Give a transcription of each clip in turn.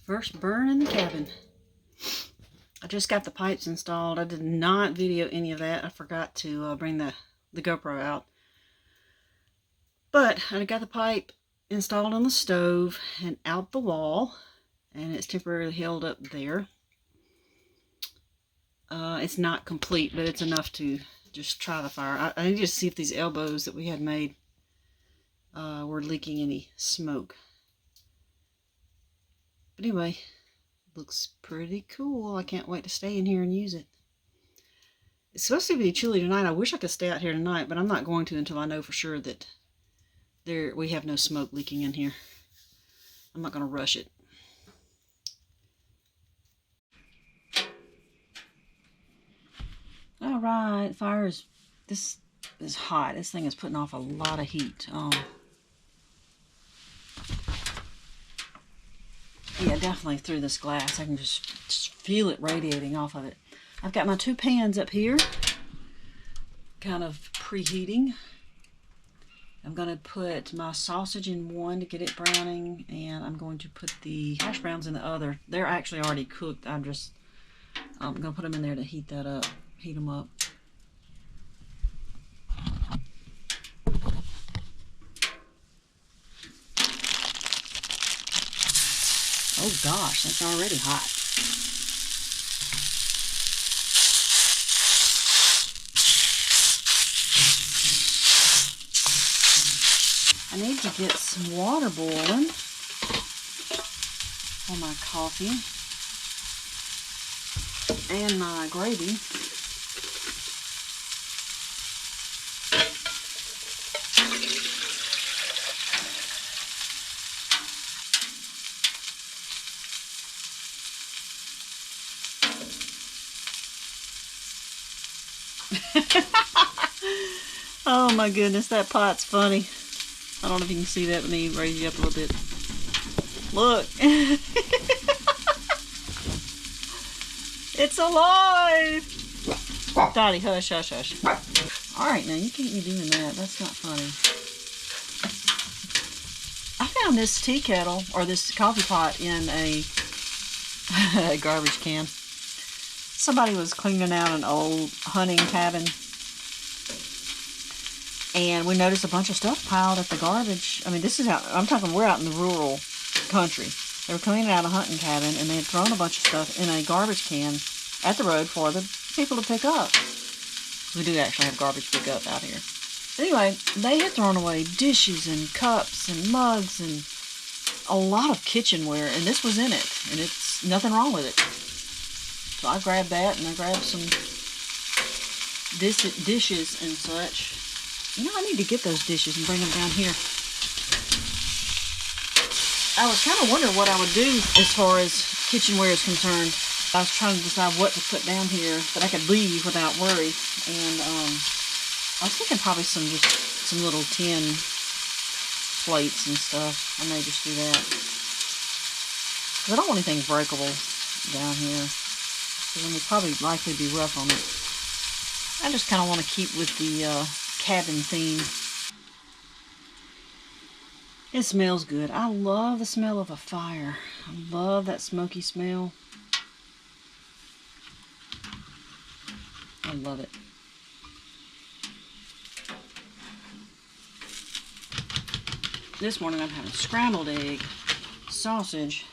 First burn in the cabin. I just got the pipes installed. I did not video any of that. I forgot to bring the GoPro out. But I got the pipe installed on the stove and out the wall, and it's temporarily held up there. It's not complete, but it's enough to just try the fire. I need to see if these elbows that we had made were leaking any smoke. But anyway, looks pretty cool. I can't wait to stay in here and use it. It's supposed to be chilly tonight. I wish I could stay out here tonight, but I'm not going to until I know for sure that we have no smoke leaking in here. I'm not going to rush it. All right, this is hot. This thing is putting off a lot of heat. Yeah, definitely through this glass. I can just feel it radiating off of it. I've got my 2 pans up here, kind of preheating. I'm going to put my sausage in one to get it browning, and I'm going to put the hash browns in the other. They're actually already cooked. I'm going to put them in there to heat them up. Oh gosh, that's already hot. I need to get some water boiling for my coffee and my gravy. Oh my goodness, that pot's funny. I don't know if you can see that. Let me raise you up a little bit. Look. It's alive! Dottie, hush, hush, hush. Alright, now you can't be doing that. That's not funny. I found this tea kettle, or this coffee pot, in a garbage can. Somebody was cleaning out an old hunting cabin, and we noticed a bunch of stuff piled at the garbage. I mean, this is out, I'm talking, we're out in the rural country. They were cleaning out a hunting cabin, and they had thrown a bunch of stuff in a garbage can at the road for the people to pick up. We do actually have garbage pickup out here. Anyway, they had thrown away dishes and cups and mugs and a lot of kitchenware, and this was in it, and it's nothing wrong with it. So I grabbed that, and I grabbed some dishes and such. You know, I need to get those dishes and bring them down here. I was kind of wondering what I would do as far as kitchenware is concerned. I was trying to decide what to put down here that I could leave without worry. And I was thinking probably some little tin plates and stuff. I may just do that. Because I don't want anything breakable down here. Because it would probably likely be rough on it. I just kind of want to keep with the cabin theme. It smells good. I love the smell of a fire. I love that smoky smell. I love it. This morning I'm having scrambled egg, sausage,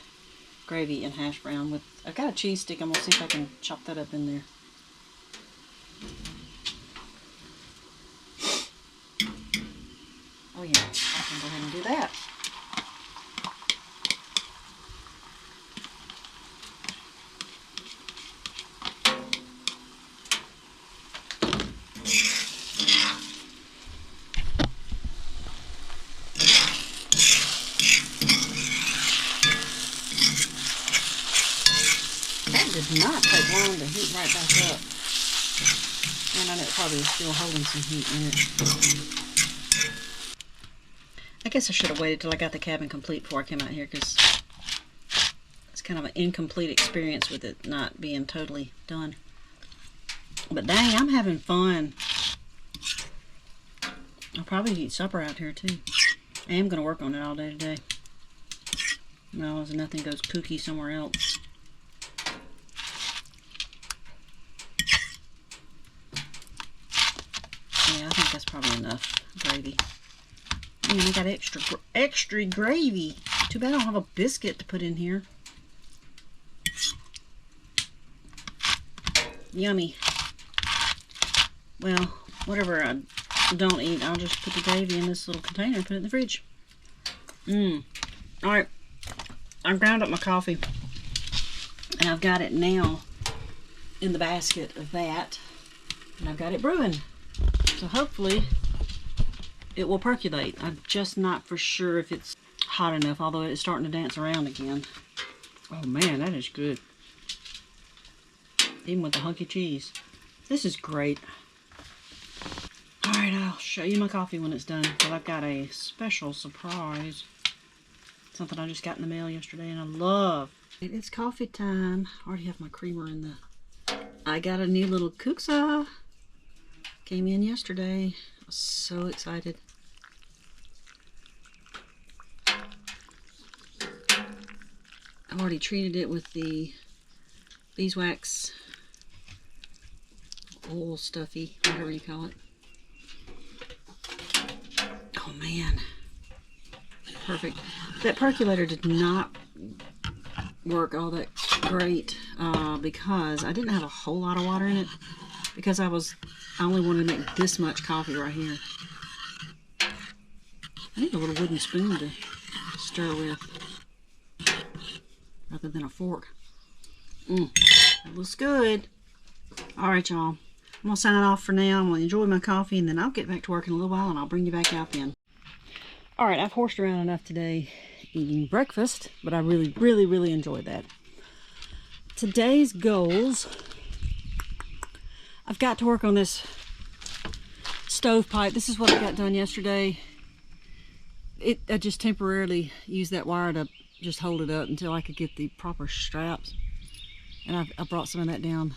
gravy, and hash brown with, I've got a cheese stick. I'm going to see if I can chop that up in there. Oh yeah, I can go ahead and do that. Did not take long to heat right back up. And I know it probably is still holding some heat in it. I guess I should have waited till I got the cabin complete before I came out here, because it's kind of an incomplete experience with it not being totally done. But dang, I'm having fun. I'll probably eat supper out here too. I am going to work on it all day today. No, so nothing goes kooky somewhere else. Yeah, I think that's probably enough gravy. Man, I got extra gravy. Too bad I don't have a biscuit to put in here. Yummy. Well, whatever I don't eat, I'll just put the gravy in this little container and put it in the fridge. Alright, I ground up my coffee and I've got it now in the basket of that, and I've got it brewing, so hopefully it will percolate. I'm just not for sure if it's hot enough, although it's starting to dance around again. Oh man, that is good, even with the hunky cheese. This is great. Alright, I'll show you my coffee when it's done, but I've got a special surprise. Something I just got in the mail yesterday and I love. It's coffee time. I already have my creamer in the... I got a new little Kuxa. Came in yesterday. I was so excited. I've already treated it with the beeswax oil stuffy, whatever you call it. Oh man. Perfect. That percolator did not work all that great because I didn't have a whole lot of water in it, because I only wanted to make this much coffee right here. I need a little wooden spoon to stir with rather than a fork. That looks good. Alright y'all, I'm going to sign off for now. I'm going to enjoy my coffee and then I'll get back to work in a little while and I'll bring you back out then. Alright, I've horsed around enough today eating breakfast, but I really enjoyed that. Today's goals, I've got to work on this stovepipe. This is what I got done yesterday. I just temporarily used that wire to just hold it up until I could get the proper straps. And I brought some of that down.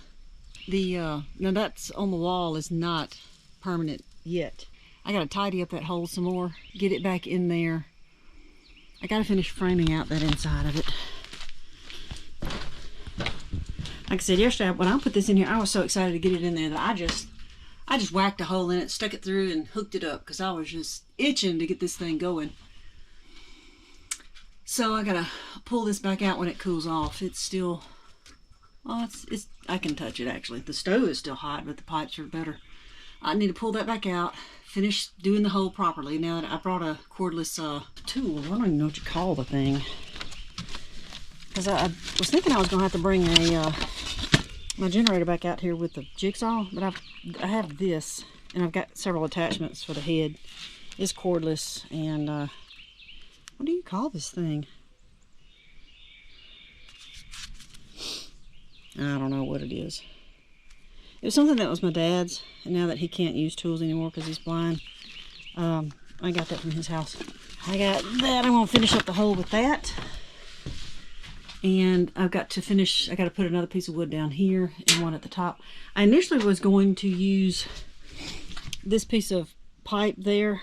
Now that's on the wall is not permanent yet. I gotta tidy up that hole some more, get it back in there. I gotta finish framing out that inside of it. Like I said yesterday, when I put this in here, I was so excited to get it in there that I just whacked a hole in it, stuck it through, and hooked it up because I was just itching to get this thing going. So I gotta pull this back out when it cools off. It's still, well, I can touch it actually. The stove is still hot, but the pipes are better. I need to pull that back out, finish doing the hole properly. Now that I brought a cordless tool, I don't even know what you call the thing. Because I was thinking I was going to have to bring my generator back out here with the jigsaw, but I have this, and I've got several attachments for the head. It's cordless, and what do you call this thing? I don't know what it is. It was something that was my dad's, and now that he can't use tools anymore because he's blind, I got that from his house. I got that. I'm going to finish up the hole with that. And I've got to finish, I got to put another piece of wood down here and one at the top. I initially was going to use this piece of pipe there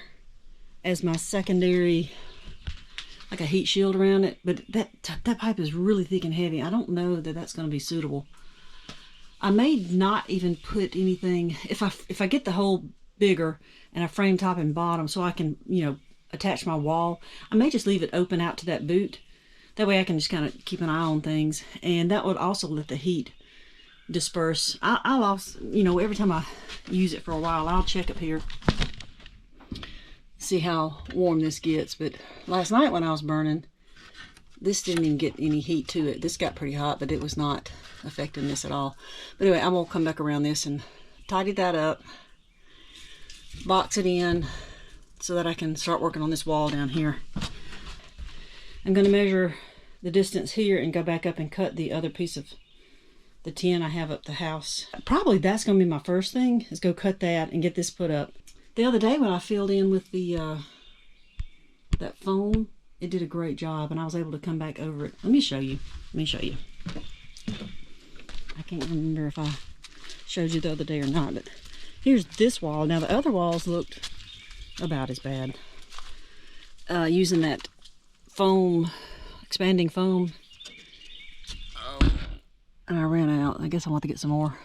as my secondary, like a heat shield around it, but that pipe is really thick and heavy. I don't know that that's going to be suitable. I may not even put anything, if I get the hole bigger and I frame top and bottom so I can, you know, attach my wall, I may just leave it open out to that boot. That way I can just kind of keep an eye on things, and that would also let the heat disperse. I'll also, you know, every time I use it for a while, I'll check up here, see how warm this gets. But last night when I was burning, this didn't even get any heat to it. This got pretty hot, but it was not affecting this at all. But anyway, I'm gonna come back around this and tidy that up, box it in so that I can start working on this wall down here. I'm going to measure the distance here and go back up and cut the other piece of the tin I have up the house. Probably that's going to be my first thing, is go cut that and get this put up. The other day when I filled in with the that foam, it did a great job, and I was able to come back over it. Let me show you. I can't remember if I showed you the other day or not, but here's this wall. Now the other walls looked about as bad. Using that foam expanding foam. And I ran out. I guess I'll have to get some more.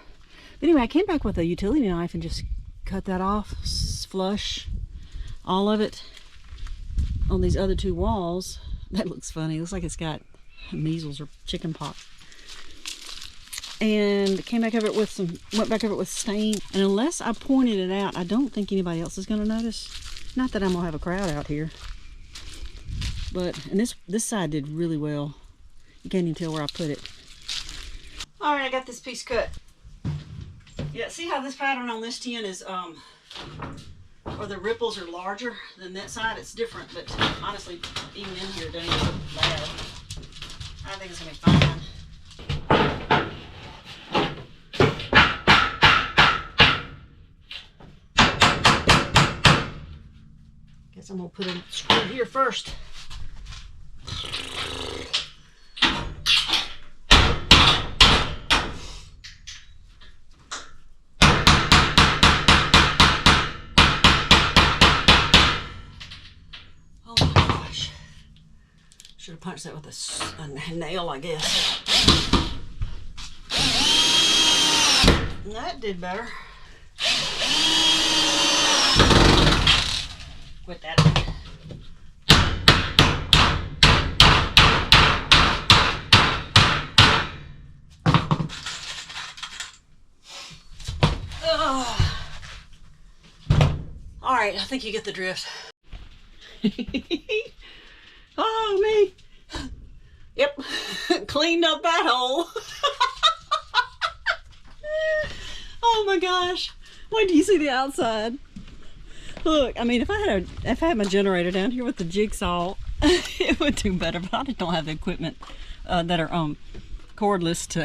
But anyway, I came back with a utility knife and just cut that off, flush all of it on these other two walls. That looks funny. It looks like it's got measles or chicken pox. And came back over it with went back over it with stain. And unless I pointed it out, I don't think anybody else is going to notice. Not that I'm going to have a crowd out here. But, and this side did really well. You can't even tell where I put it. All right, I got this piece cut. Yeah, see how this pattern on this tin is, or the ripples are larger than that side? It's different, but honestly, even in here, it doesn't even look bad. I think it's gonna be fine. Guess I'm gonna put a screw here first. Should have punched that with a nail, I guess. That did better. Quit that. All right, I think you get the drift. Oh, me. Yep. Cleaned up that hole. Oh my gosh. Wait till you see the outside. Look, I mean, if I had my generator down here with the jigsaw, it would do better, but I just don't have the equipment that are cordless to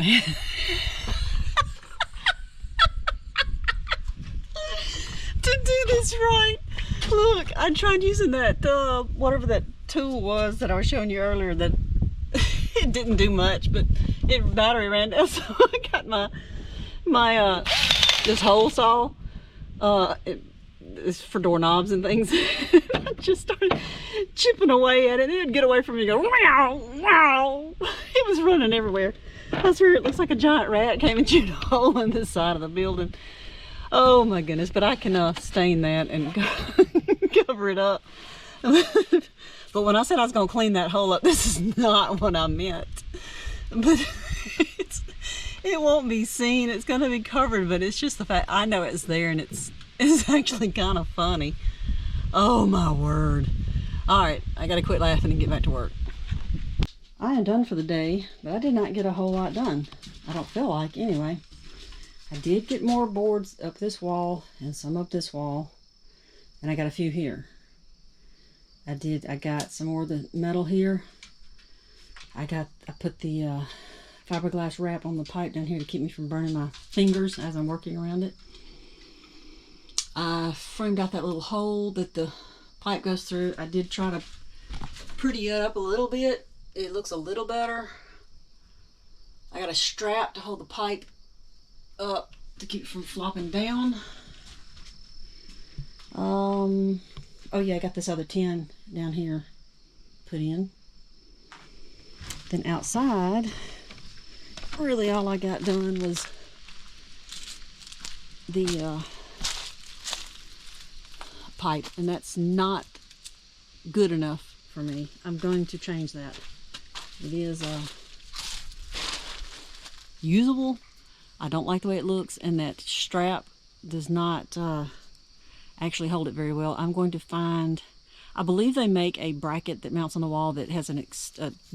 to do this right. Look, I tried using that whatever that tool was that I was showing you earlier, that it didn't do much, but battery ran down, so I got my this hole saw. It's for doorknobs and things. I just started chipping away at it. It would get away from me and go wow, wow. It was running everywhere. I swear it looks like a giant rat came and chewed a hole in the side of the building. Oh my goodness, but I can stain that and cover it up. But when I said I was going to clean that hole up, this is not what I meant. But it won't be seen. It's going to be covered, but it's just the fact I know it's there, and it's actually kind of funny. Oh my word. All right, I got to quit laughing and get back to work. I am done for the day, but I did not get a whole lot done. I don't feel like, anyway. I did get more boards up this wall and some up this wall, and I got a few here. I got some more of the metal here. I put the fiberglass wrap on the pipe down here to keep me from burning my fingers as I'm working around it. I framed out that little hole that the pipe goes through. I did try to pretty it up a little bit. It looks a little better. I got a strap to hold the pipe up to keep it from flopping down. Oh yeah, I got this other tin down here put in. Then outside, really all I got done was the pipe, and that's not good enough for me. I'm going to change that. It is usable. I don't like the way it looks, and that strap does not actually hold it very well. I'm going to find, I believe they make a bracket that mounts on the wall that has a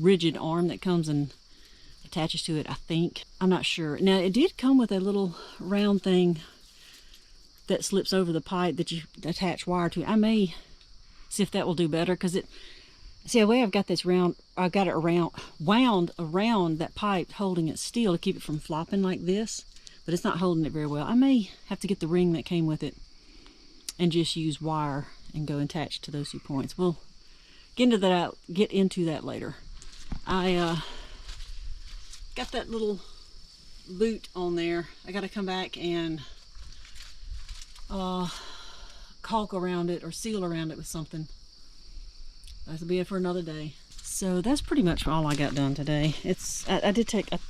rigid arm that comes and attaches to it, I think. I'm not sure. Now, it did come with a little round thing that slips over the pipe that you attach wire to. I may see if that will do better, because see the way I've got this round, I've got it wound around that pipe, holding it still to keep it from flopping like this, but it's not holding it very well. I may have to get the ring that came with it and just use wire and go attached to those 2 points. We'll get into that later. I got that little boot on there. I got to come back and caulk around it or seal around it with something. That'll be it for another day. So that's pretty much all I got done today. I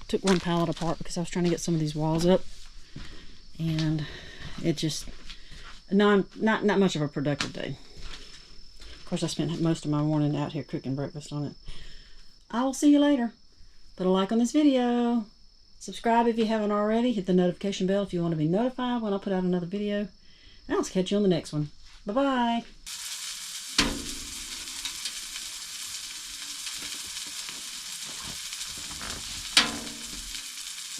took one pallet apart because I was trying to get some of these walls up, and it just not much of a productive day. Of course, I spent most of my morning out here cooking breakfast on it. I will see you later. Put a like on this video. Subscribe if you haven't already. Hit the notification bell if you want to be notified when I put out another video. And I'll catch you on the next one. Bye-bye.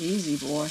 Easy, boy.